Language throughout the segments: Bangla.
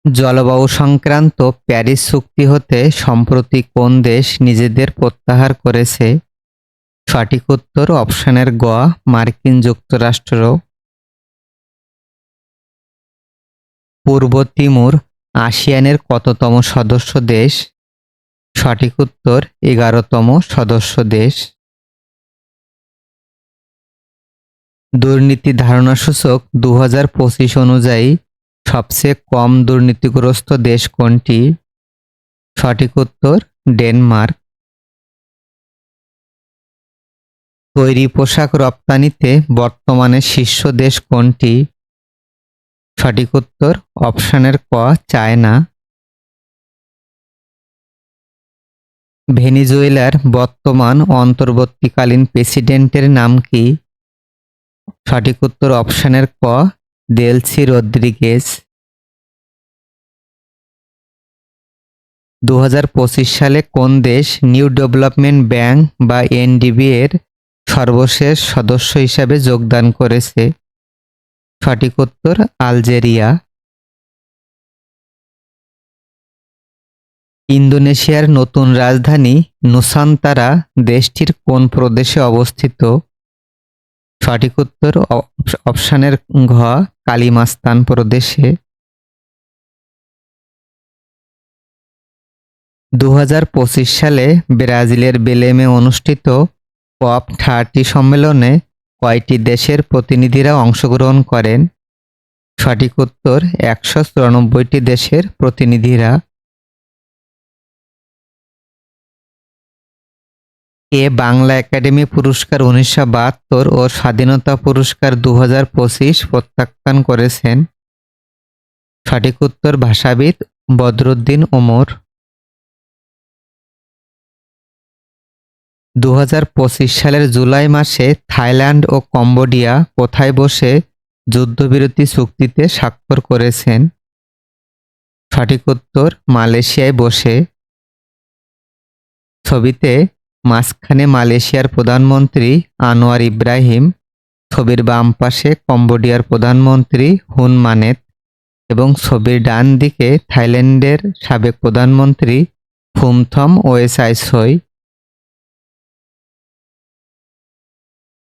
জলবায়ু সংক্রান্ত প্যারিস চুক্তি হতে সম্প্রতি কোন দেশ নিজেদের প্রত্যাহার করেছে? সঠিক উত্তর অপশনের গ, মার্কিন যুক্তরাষ্ট্র। পূর্ব তিমুর আসিয়ানের কততম সদস্য দেশ? সঠিক উত্তর 11তম সদস্য দেশ। দুর্নীতি ধারণাসূচক 2025 অনুযায়ী সবচেয়ে কম দুর্নীতিগ্রস্ত দেশ কোনটি? সঠিক উত্তর ডেনমার্ক। তৈরি পোশাক রপ্তানিতে বর্তমানে শীর্ষ দেশ কোনটি? সঠিক উত্তর অপশনের ক, চায়না। ভেনেজুয়েলার বর্তমান অন্তর্বর্তীকালীন প্রেসিডেন্টের নাম কি? সঠিক উত্তর অপশনের ক, দেলসি রদ্রিগেজ। 2025 সালে কোন দেশ নিউ ডেভেলপমেন্ট ব্যাংক বা এনডিবি এর সর্বশেষ সদস্য হিসাবে যোগদান করেছে? সঠিক উত্তর আলজেরিয়া। ইন্দোনেশিয়ার নতুন রাজধানী নুসান্তারা দেশটির কোন প্রদেশে অবস্থিত? সঠিক উত্তর অপশনের ঘ, কালিমাস্তান প্রদেশে। 2025 সালে ব্রাজিলের বেলেমে অনুষ্ঠিত COP30 সম্মেলনে কয়টি দেশের প্রতিনিধিরা অংশগ্রহণ করেন? সঠিক উত্তর 194টি দেশের প্রতিনিধিরা। কে বাংলা একাডেমি পুরস্কার 1972 ও স্বাধীনতা পুরস্কার 2025 প্রত্যাখ্যান করেছেন? সঠিক উত্তর ভাষাবিদ বদরুদ্দীন উমর। 2025 সালের জুলাই মাসে থাইল্যান্ড ও কম্বোডিয়া কোথায় বসে যুদ্ধবিরতি চুক্তিতে স্বাক্ষর করেছেন? সঠিক উত্তর মালয়েশিয়ায় বসে। ছবিতে মাঝখানে মালয়েশিয়ার প্রধানমন্ত্রী আনোয়ার ইব্রাহিম, ছবির বাম পাশে কম্বোডিয়ার প্রধানমন্ত্রী হুন মানেত এবং ছবির ডান দিকে থাইল্যান্ডের সাবেক প্রধানমন্ত্রী ফুমথম ওয়েসাইসই।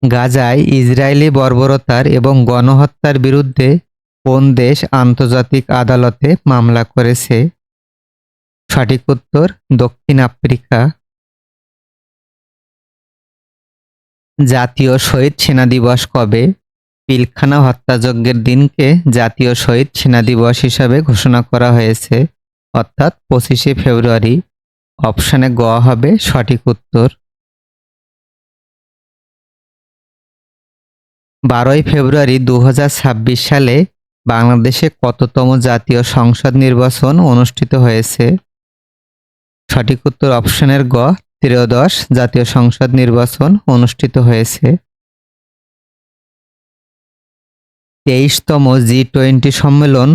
গাজায় ইসরায়েলি বর্বরতার এবং গণহত্যার বিরুদ্ধে কোন দেশ আন্তর্জাতিক আদালতে মামলা করেছে? সঠিক উত্তর দক্ষিণ আফ্রিকা। জাতীয় শহীদ সেনা দিবস কবে? পিলখানা হত্যাযজ্ঞের দিনকে জাতীয় শহীদ সেনা দিবস হিসাবে ঘোষণা করা হয়েছে, অর্থাৎ 25শে ফেব্রুয়ারি। অপশনে গ হবে সঠিক উত্তর। 12ই ফেব্রুয়ারি 2026 সালে বাংলাদেশে কততম জাতীয় সংসদ নির্বাচন অনুষ্ঠিত হয়েছে? সঠিক উত্তর অপশনের গ, 13শ জাতীয় সংসদ নির্বাচন অনুষ্ঠিত হয়েছে। 23তম G20 সম্মেলন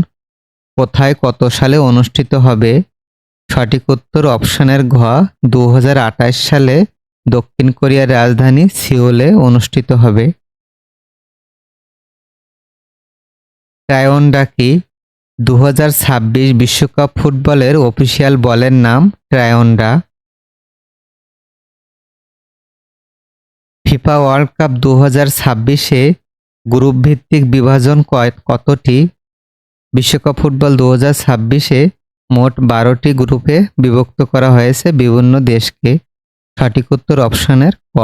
কোথায় কত সালে অনুষ্ঠিত হবে? সঠিক উত্তর অপশনের ঘ, 2028 সালে দক্ষিণ কোরিয়ার রাজধানী সিওলে অনুষ্ঠিত হবে। ট্রায়োন্ডা কি? 2026 বিশ্বকাপ ফুটবলের অফিসিয়াল বলের নাম ট্রায়োন্ডা। ফিফা ওয়ার্ল্ড কাপ 2026-এ গ্রুপ ভিত্তিক বিভাজন কতটি? বিশ্বকাপ ফুটবল 2026-এ মোট 12টি গ্রুপে বিভক্ত করা হয়েছে বিভিন্ন দেশকে। সঠিক উত্তর অপশনের ক।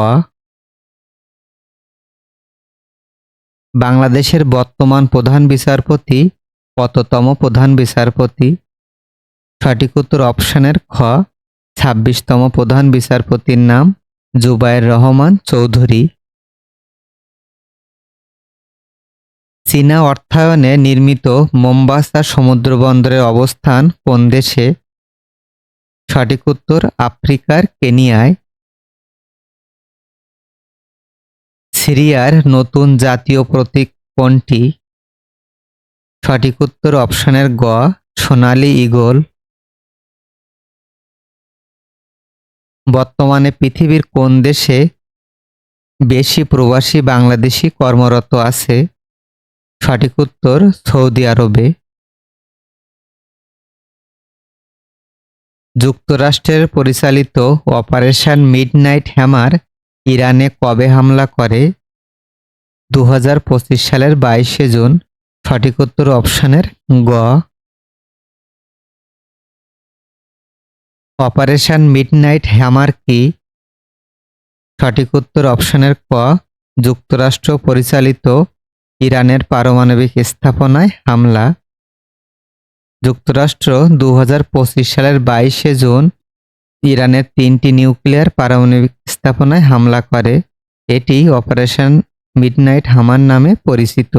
বাংলাদেশের বর্তমান প্রধান বিচারপতি কততম প্রধান বিচারপতি? সঠিক উত্তর অপশনের খ, 26তম প্রধান বিচারপতির নাম জুবায়ের রহমান চৌধুরী। চীনা অর্থায়নে নির্মিত মোম্বাসা সমুদ্রবন্দরের অবস্থান কোন দেশে? সঠিক উত্তর আফ্রিকার কেনিয়ায়। সিরিয়ার নতুন জাতীয় প্রতীক কোনটি? সঠিক উত্তর অপশনের গ, সোনালী ঈগল। বর্তমানে পৃথিবীর কোন দেশে বেশি প্রবাসী বাংলাদেশি কর্মরত আছে? সঠিক উত্তর সৌদি আরবে। যুক্তরাষ্ট্রের পরিচালিত অপারেশন মিডনাইট হ্যামার ইরানে কবে হামলা করে? 2025 সালের 22শে জুন। সঠিক উত্তর অপশনের গ। অপারেশন মিডনাইট হ্যামার কি? সঠিক উত্তর অপশনের ক। যুক্তরাষ্ট্র পরিচালিত ইরানের পারমাণবিক স্থাপনায় হামলা। যুক্তরাষ্ট্র 2025 সালের 22শে জুন ইরানের 3টি নিউক্লিয়ার পারমাণবিক স্থাপনায় হামলা করে। এটি অপারেশন মিডনাইট হামার নামে পরিচিত।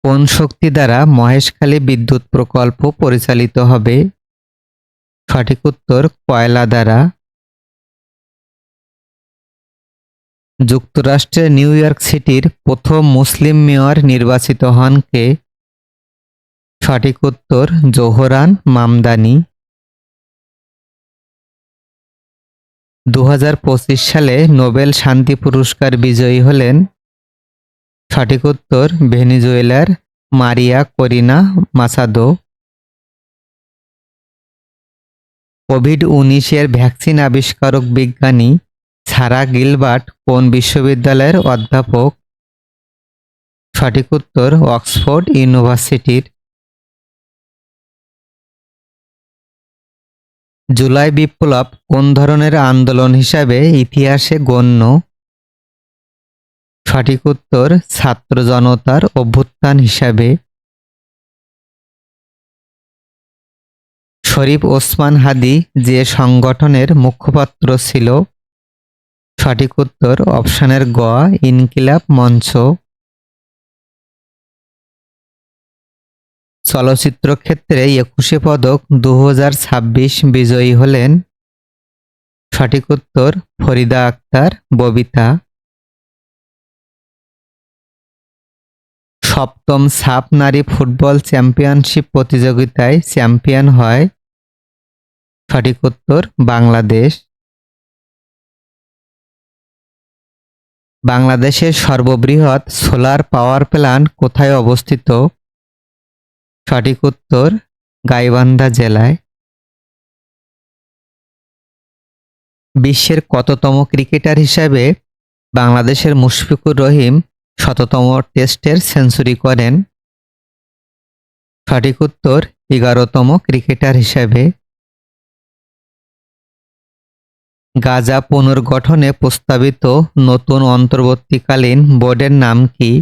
কোন শক্তি দ্বারা মহেশখালী বিদ্যুৎ প্রকল্প পরিচালিত হবে? সঠিক উত্তর কয়লা দ্বারা। যুক্তরাষ্ট্রের নিউ ইয়র্ক সিটির প্রথম মুসলিম মেয়র নির্বাচিত হন কে? সঠিক উত্তর জোহরান মামদানি। 2025 সালে নোবেল শান্তি পুরস্কার বিজয়ী হলেন? সঠিক উত্তর ভেনেজুয়েলার মারিয়া করিনা মাচাদো। কোভিড-19 ভ্যাকসিন আবিষ্কারক বিজ্ঞানী সারা গিলবার্ট কোন বিশ্ববিদ্যালয়ের অধ্যাপক? সঠিক উত্তর অক্সফোর্ড ইউনিভার্সিটির। জুলাই বিপ্লব কোন ধরনের আন্দোলন হিসাবে ইতিহাসে গণ্য? সঠিক উত্তর ছাত্র জনতার অভ্যুত্থান হিসাবে। শরীফ ওসমান হাদি যে সংগঠনের মুখপাত্র ছিল? সঠিক উত্তর অপশনের গ ইনকিলাব মঞ্চ। চলচ্চিত্র ক্ষেত্রে 21শে পদক 2026 বিজয়ী হলেন? সঠিক উত্তর ফরিদা আক্তার ববিতা। সপ্তম সাফ নারী ফুটবল চ্যাম্পিয়নশিপ প্রতিযোগিতায় চ্যাম্পিয়ন হয়? সঠিক উত্তর বাংলাদেশ। বাংলাদেশের সর্ববৃহৎ সোলার পাওয়ার প্ল্যান্ট কোথায় অবস্থিত? সঠিক উত্তর গাইবান্ধা জেলায়। বিশ্বের কততম ক্রিকেটার হিসাবে বাংলাদেশের মুশফিকুর রহিম শততম টেস্টের সেঞ্চুরি করেন? সঠিক উত্তর 11তম ক্রিকেটার হিসাবে। গাজা পুনর্গঠনে প্রস্তাবিত নতুন অন্তর্বর্তীকালীন বোর্ডের নাম কি?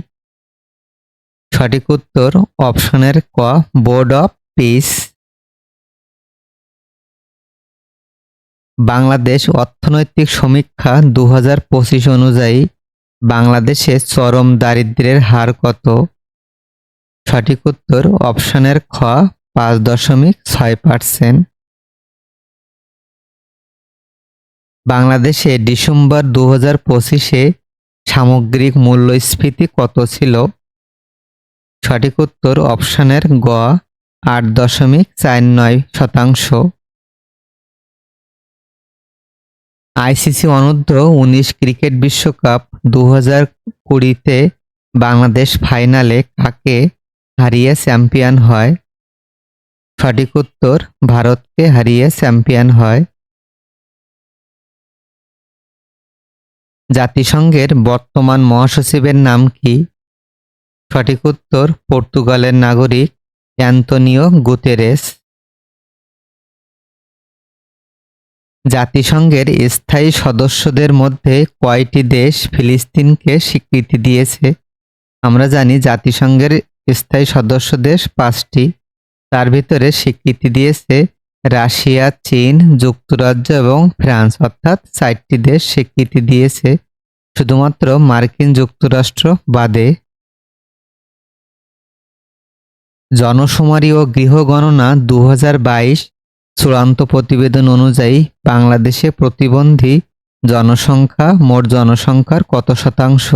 সঠিক উত্তর অপশনের ক বোর্ড অফ পিস। বাংলাদেশ অর্থনৈতিক সমীক্ষা 2025 অনুযায়ী বাংলাদেশে চরম দারিদ্র্যের হার কত? সঠিক উত্তর অপশনের খ 5.6%। বাংলাদেশে ডিসেম্বর 2025-এ সামগ্রিক মূল্যস্ফীতি কত ছিল? সঠিক উত্তর অপশনের গ 8.49%। আইসিসি অনূর্ধ্ব-19 ক্রিকেট বিশ্বকাপ 2020-তে বাংলাদেশ ফাইনালে কাকে হারিয়ে চ্যাম্পিয়ন হয়? সঠিক উত্তর ভারতকে হারিয়ে চ্যাম্পিয়ন হয়। জাতিসংঘের বর্তমান মহাসচিবের নাম কি? সঠিক উত্তর পর্তুগালের নাগরিক অ্যান্তোনিও গুতেরেস। জাতিসংঘের স্থায়ী সদস্যদের মধ্যে কয়টি দেশ ফিলিস্তিনকে স্বীকৃতি দিয়েছে? আমরা জানি জাতিসংঘের স্থায়ী সদস্য দেশ 5টি। তার ভিতরে স্বীকৃতি দিয়েছে রাশিয়া, চীন, যুক্তরাজ্য এবং ফ্রান্স, অর্থাৎ 4টি দেশ স্বীকৃতি দিয়েছে, শুধুমাত্র মার্কিন যুক্তরাষ্ট্র বাদে। জনশুমারি ও গৃহগণনা 2022 চূড়ান্ত প্রতিবেদন অনুযায়ী বাংলাদেশে প্রতিবন্ধী জনসংখ্যা মোট জনসংখ্যার কত শতাংশ?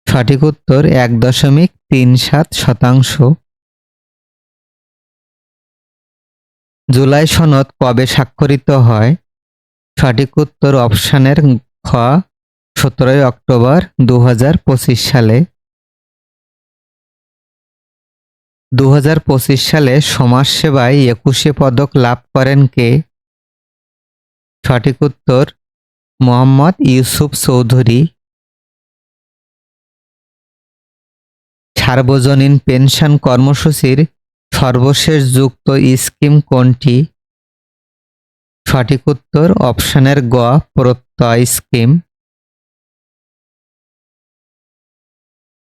সঠিক উত্তর 1.37%। জুলাই সনদ কবে স্বাক্ষরিত হয়? সঠিক উত্তর অপশনের খ 17 অক্টোবর 2025 সালে। 2025 সালে সমাজসেবায় 21শে পদক লাভ করেন কে? সঠিক উত্তর মোহাম্মদ ইউসুফ চৌধুরী। সার্বজনীন পেনশন কর্মসূচির সর্বশেষ যুক্ত স্কিম কোনটি? সঠিক উত্তর অপশনের গ প্রত্যয় স্কিম।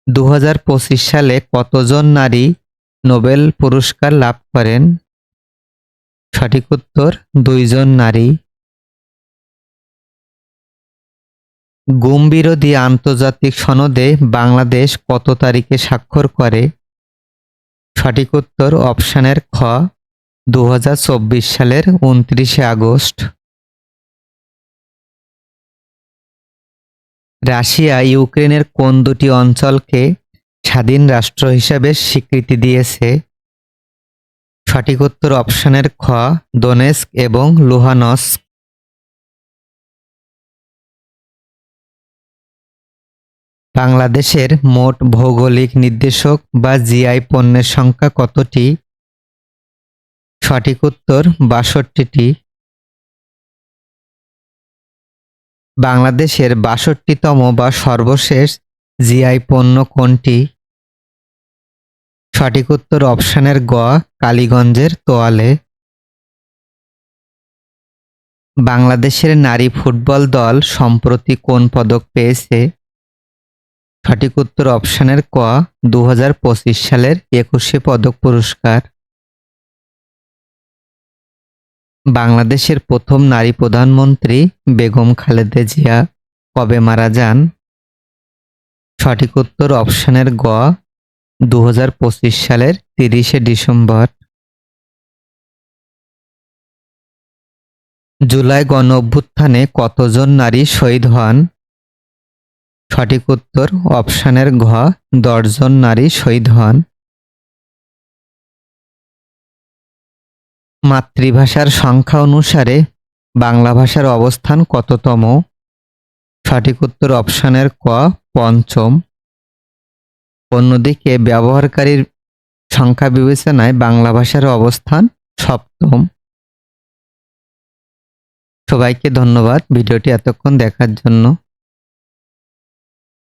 2025 সালে কতজন নারী নোবেল পুরস্কার লাভ করেন? সঠিক উত্তর 2 জন নারী। গুম বিরোধী আন্তর্জাতিক সনদে বাংলাদেশ কত তারিখে স্বাক্ষর করে? সঠিক উত্তর অপশনের খ 2024 সালের 29শে আগস্ট। রাশিয়া ইউক্রেনের কোন দুটি অঞ্চলকে স্বাধীন রাষ্ট্র হিসেবে স্বীকৃতি দিয়েছে? সঠিক উত্তর অপশনের খ দোনেস্ক এবং লুহানস্ক। বাংলাদেশের মোট ভৌগোলিক নির্দেশক বা জিআই পণ্যের সংখ্যা কতটি? সঠিক উত্তর 62টি। বাংলাদেশের 62তম বা সর্বশেষ জিআই পণ্য কোনটি? সঠিক উত্তর অপশনের গ কালীগঞ্জের তোয়ালে। বাংলাদেশের নারী ফুটবল দল সম্প্রতি কোন পদক পেয়েছে? সঠিক উত্তর অপশনের ক 2025 সালের 21শে পদক পুরস্কার। বাংলাদেশের প্রথম নারী প্রধানমন্ত্রী বেগম খালেদা জিয়া কবে মারা যান? সঠিক উত্তর অপশনের গ 2025 সালের 30শে ডিসেম্বর। জুলাই গণ অভ্যুত্থানে কতজন নারী শহীদ হন? সঠিক উত্তর অপশনের ঘ 10 জন নারী শহীদ হন। মাতৃভাষার সংখ্যা অনুসারে বাংলা ভাষার অবস্থান কততম? সঠিক উত্তর অপশনের ক পঞ্চম। অন্যদিকে ব্যবহারকারীর সংখ্যা বিবেচনায় বাংলা ভাষার অবস্থান সপ্তম। সবাইকে ধন্যবাদ ভিডিওটি এতক্ষণ দেখার জন্য।